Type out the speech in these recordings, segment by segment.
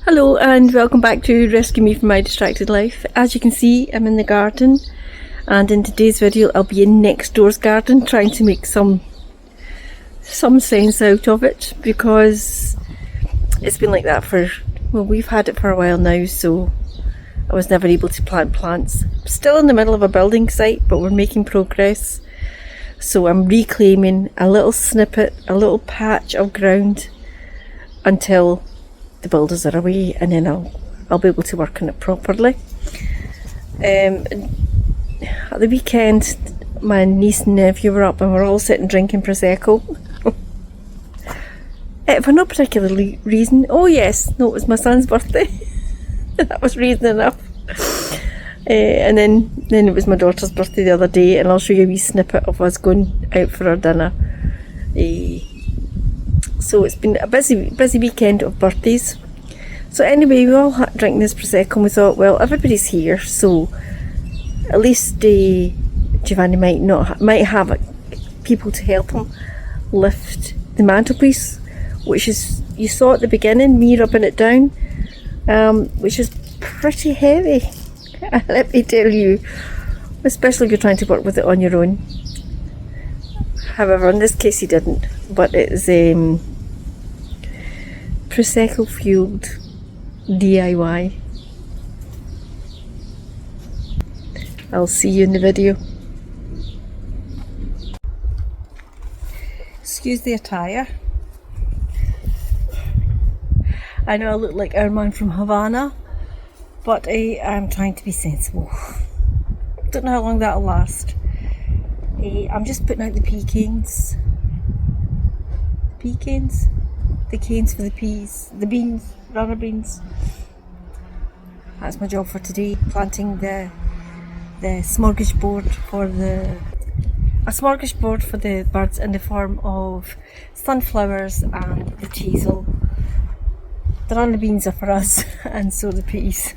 Hello and welcome back to Rescue Me from My Distracted Life. As you can see, I'm in the garden, and in today's video I'll be in next door's garden trying to make some sense out of it, because it's been like that we've had it for a while now, so I was never able to plant plants. Still in the middle of a building site, but we're making progress. So I'm reclaiming a little snippet, a little patch of ground until the builders are away, and then I'll be able to work on it properly. At the weekend my niece and nephew were up and we're all sitting drinking Prosecco. For no particular reason. Oh yes, no, it was my son's birthday. That was reason enough. And then it was my daughter's birthday the other day, and I'll show you a wee snippet of us going out for our dinner. So it's been a busy weekend of birthdays. So anyway, we all drinking this Prosecco, and we thought, well, everybody's here, so at least Giovanni might have people to help him lift the mantelpiece, which is, you saw at the beginning, me rubbing it down, which is pretty heavy. Let me tell you, especially if you're trying to work with it on your own. However, in this case he didn't, but it's Prosecco fueled DIY. I'll see you in the video. Excuse the attire. I know I look like our man from Havana, but I'm trying to be sensible. Don't know how long that'll last. I'm just putting out the pecans. The canes for the peas, the beans, runner beans. That's my job for today, planting the smorgasbord for the birds in the form of sunflowers and the teasel. The runner beans are for us, and so the peas.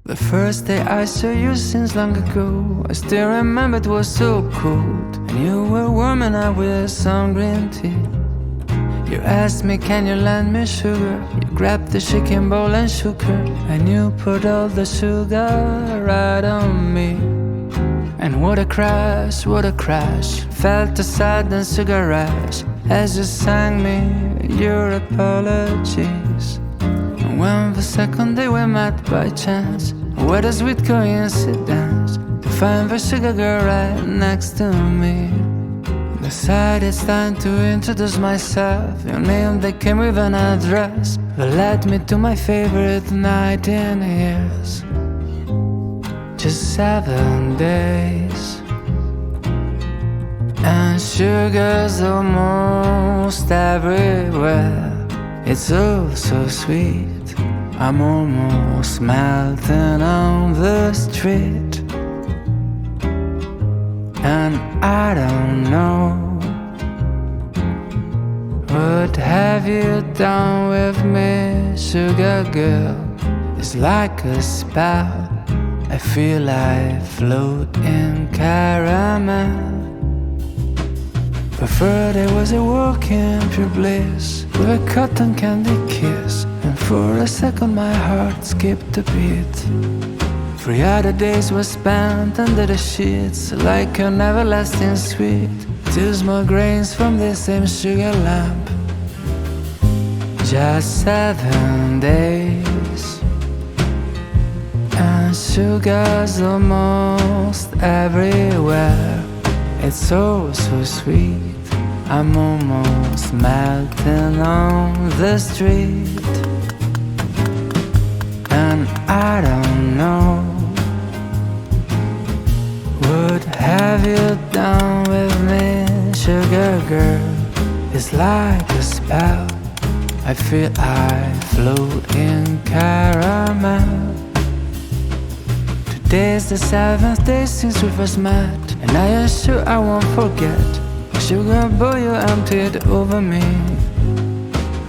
The first day I saw you since long ago, I still remember it was so cold, and you were warming up with some green tea. You asked me, can you lend me sugar? You grabbed the shaking bowl and shook her, and you put all the sugar right on me. And what a crash, felt the sudden sugar rush as you sang me your apologies. And when the second day we met by chance, what a sweet coincidence to find the sugar girl right next to me. Decided it's time to introduce myself. Your name that came with an address that led me to my favorite night in years. Just 7 days, and sugar's almost everywhere. It's so sweet, I'm almost melting on the street. And I don't know, what have you done with me, sugar girl? It's like a spell, I feel I float in caramel. The third day was a walk in pure bliss, with a cotton candy kiss, and for a second my heart skipped a beat. 3 other days were spent under the sheets, like an everlasting sweet. 2 small grains from the same sugar lamp. Just 7 days, and sugar's almost everywhere. It's so sweet, I'm almost melting on the street. And I don't know, what have you done with me, sugar girl? It's like a spell, I feel I float in caramel. Today's the 7th day since we first met, and I am sure I won't forget. Sugar boy, you emptied over me.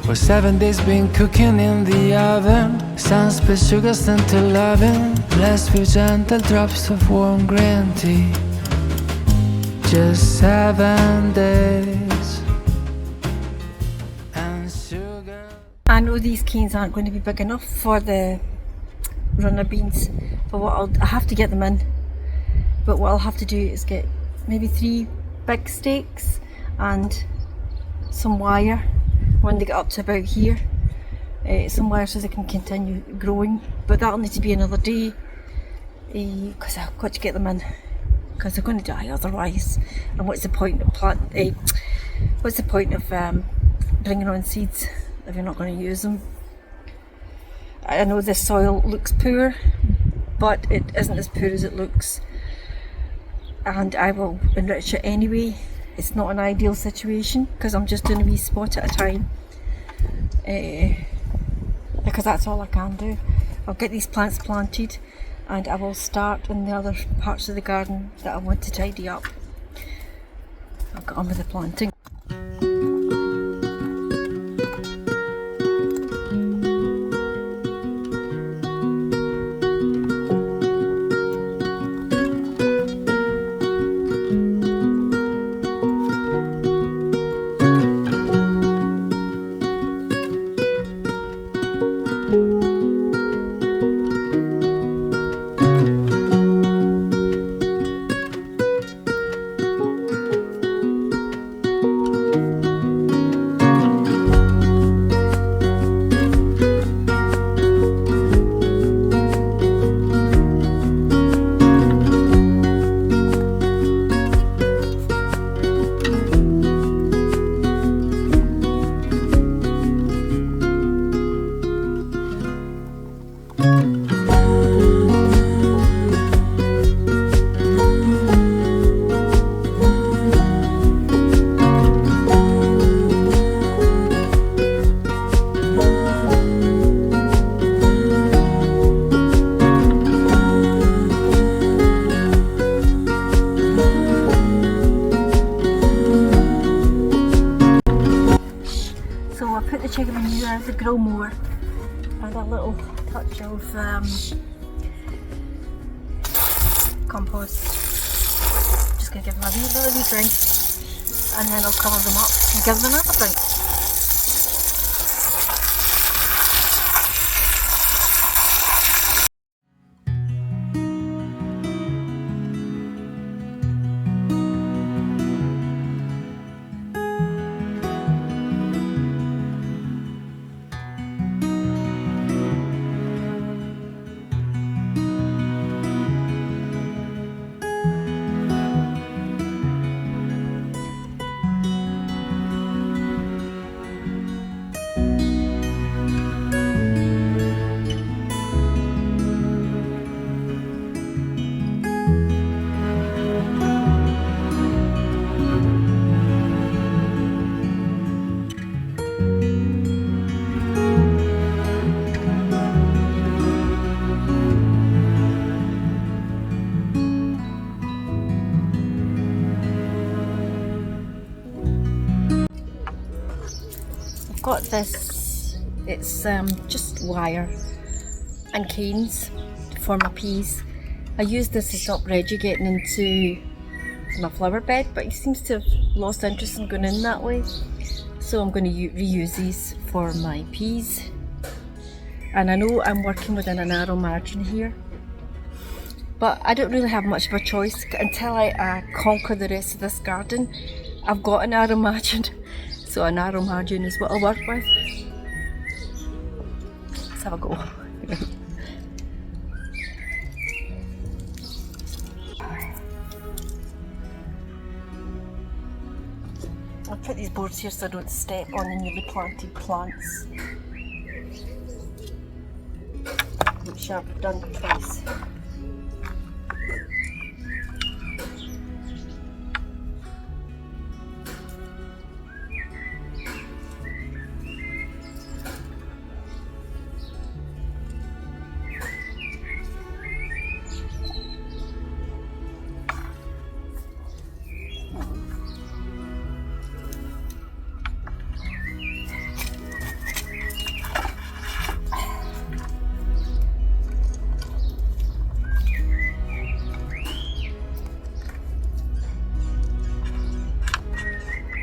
For 7 days been cooking in the oven, sun split sugar sent to loving, blessed with gentle drops of warm green tea. Just 7 days, and sugar. I know these canes aren't going to be big enough for the runner beans, but I have to get them in. But what I'll have to do is get maybe 3 big stakes and some wire when they get up to about here. Some wire so they can continue growing, but that'll need to be another day because I've got to get them in because they're going to die otherwise. And what's the point of bringing on seeds if you're not going to use them? I know this soil looks poor, but it isn't as poor as it looks, and I will enrich it anyway. It's not an ideal situation because I'm just doing a wee spot at a time, because that's all I can do. I'll get these plants planted and I will start in the other parts of the garden that I want to tidy up. I'll get on with the planting. Chicken manure, the grow more, and a little touch of compost. Just going to give them a wee drink, and then I'll cover them up and give them another drink. Got this, it's just wire and canes for my peas. I used this to stop Reggie getting into my flower bed, but he seems to have lost interest in going in that way, so I'm going to reuse these for my peas. And I know I'm working within a narrow margin here, but I don't really have much of a choice until I conquer the rest of this garden. I've got a narrow margin. So a narrow margin is what I'll work with. Let's have a go. I'll put these boards here so I don't step on the newly planted plants, which I've done twice.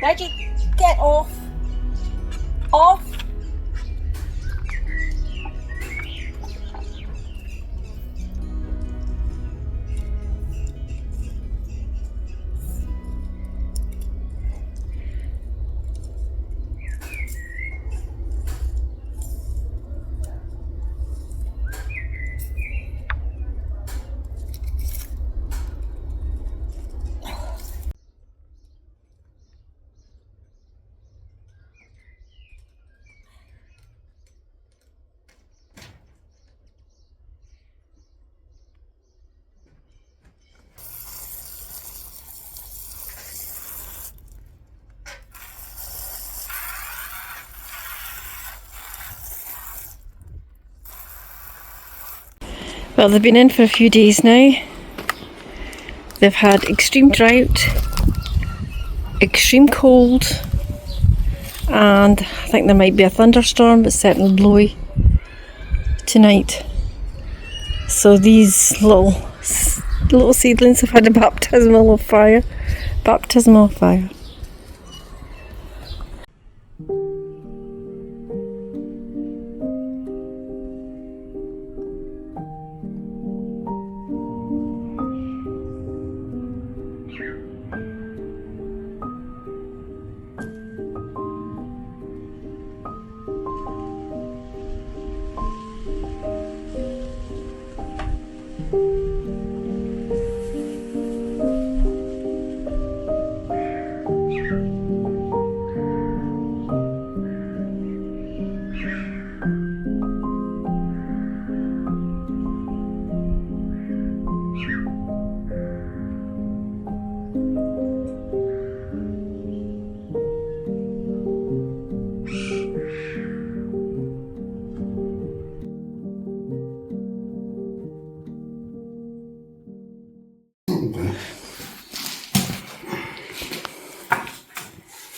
Reggie, get off! Off! Well, they've been in for a few days now. They've had extreme drought, extreme cold, and I think there might be a thunderstorm, but certainly blowy tonight. So these little seedlings have had a baptismal of fire. Baptismal of fire.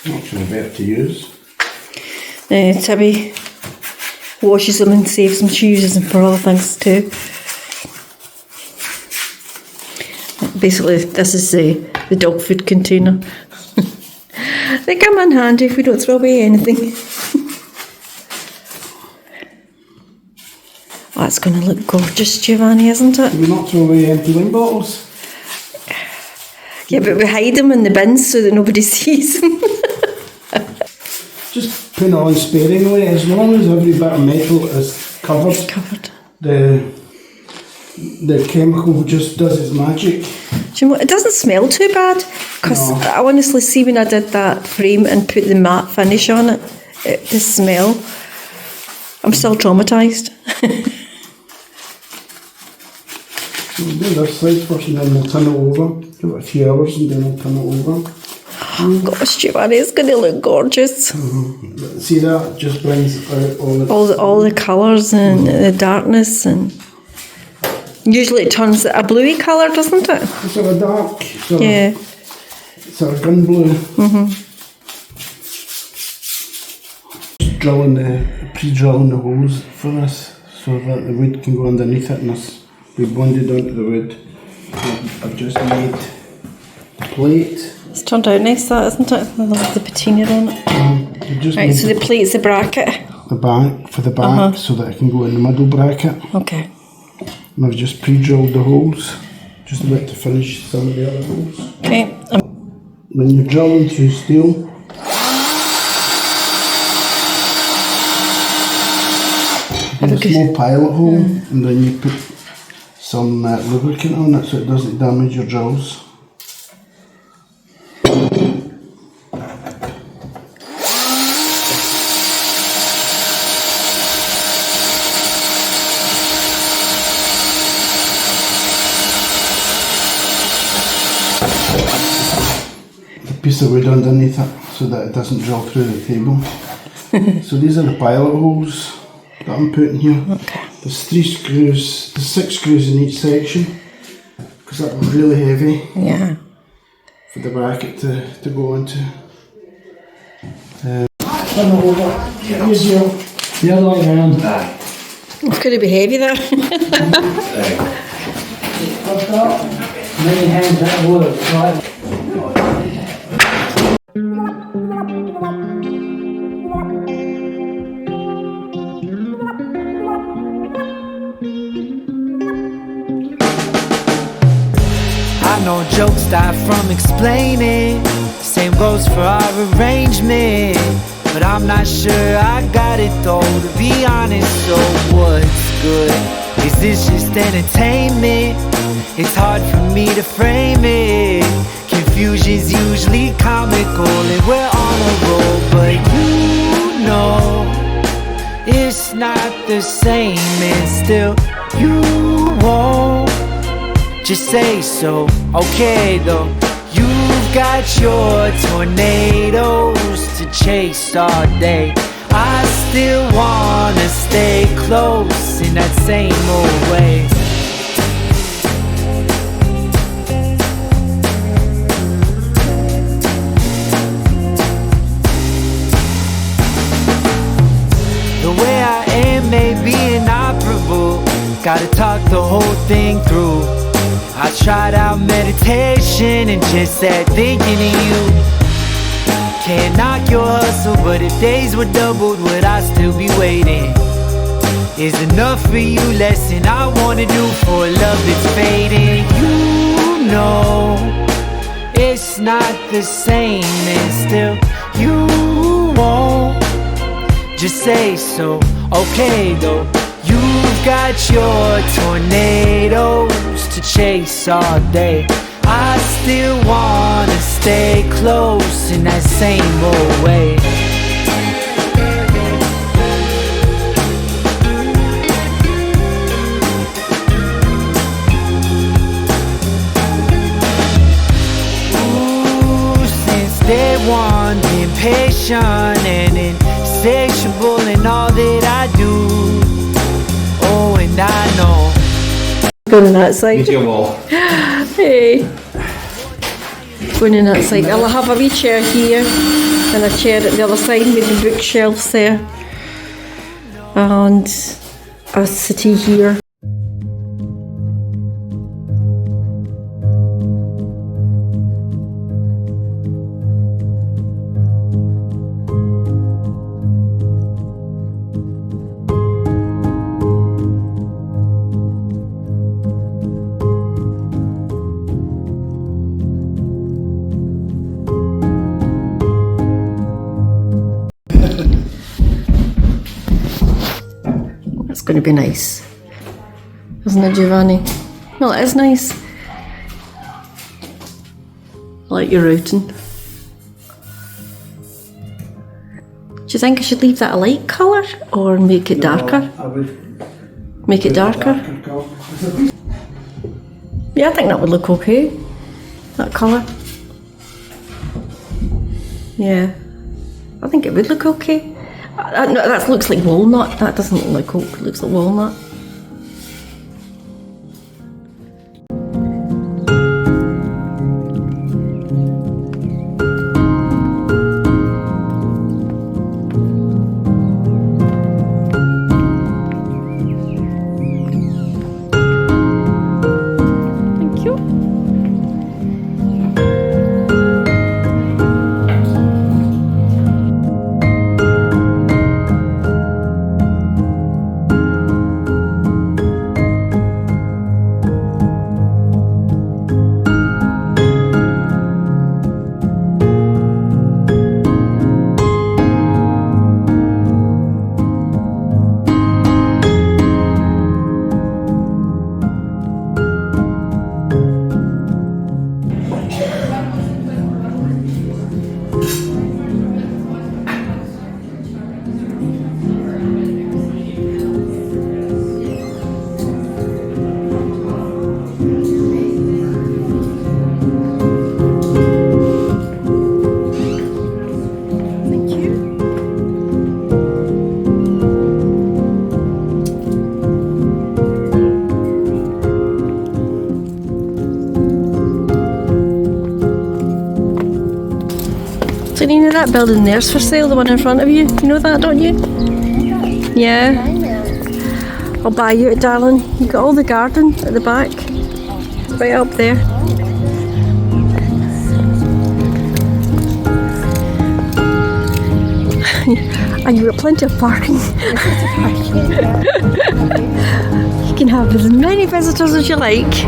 Actually better to use. Tibby washes them and saves them, she uses them for other things too. Basically, this is the dog food container. They come in handy if we don't throw away anything. That's going to look gorgeous, Giovanni, isn't it? Do we not throw away empty wine bottles? Yeah, but we hide them in the bins so that nobody sees them. Just put it on sparingly, as long as every bit of metal is covered. The chemical just does its magic. Do you know what? It doesn't smell too bad, because No. I honestly see when I did that frame and put the matte finish on it, the smell. I'm still traumatised. We'll do this side first and then we'll turn it over. Give it a few hours and then we'll turn it over. Gosh, Giovanni, it's going to look gorgeous. See that? Just brings out All the colours and the darkness, and usually it turns a bluey colour, doesn't it? It's sort of dark. Yeah. Sort of gun blue. Just pre-drilling the holes for this so that the wood can go underneath it, and we've bonded onto the wood. I've just made a plate. It's turned out nice, that, isn't it? I love the patina on it. Right, so the plate's the bracket. The back, so that it can go in the middle bracket. Okay. And I've just pre-drilled the holes, just about to finish some of the other holes. Okay. When you're drilling through steel, a small pilot hole, and then you put some lubricant on it so it doesn't damage your drills. Piece of wood underneath it so that it doesn't drill through the table. So these are the pilot holes that I'm putting here. Okay. There's 6 screws in each section because that was really heavy. Yeah. For the bracket to go into. Turn it over. Use the other way around. It's going to be heavy there. Many hands that work, right? I know jokes die from explaining. Same goes for our arrangement. But I'm not sure I got it though, to be honest. So what's good? Is this just entertainment? It's hard for me to frame it. Confusion's usually comical and we're on a roll. But you know it's not the same, and still you won't just say so. Okay though, you've got your tornadoes to chase all day. I still wanna stay close in that same old way. Gotta talk the whole thing through. I tried out meditation and just sat thinking of you. Can't knock your hustle, but if days were doubled, would I still be waiting? Is enough for you less than I wanna do for a love that's fading? You know it's not the same, and still you won't just say so. Okay though, you've got your tornadoes to chase all day. I still wanna stay close in that same old way. Ooh, since day one, been patient and insatiable in all that I do. Oh, and I know. Going on that side. Your wall. Hey. Going on that side. I'll have a wee chair here and a chair at the other side with the bookshelves there. And a settee here. It's going to be nice, isn't it, Giovanni? Well, it is nice. I like your routing. Do you think I should leave that a light colour or make it darker? I would Make it darker? colour. Yeah, I think that would look okay. That colour. Yeah, I think it would look okay. No, that looks like walnut. That doesn't look like oak. It looks like walnut. Thank you. So you know that building there's for sale, the one in front of you? You know that, don't you? Yeah. I'll buy you it, darling. You got all the garden at the back. Right up there. And you got plenty of parking. You can have as many visitors as you like.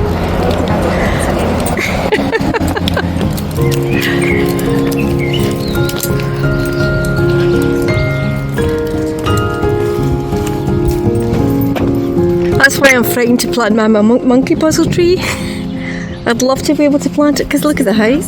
That's why I'm frightened to plant my monkey puzzle tree. I'd love to be able to plant it because look at the height.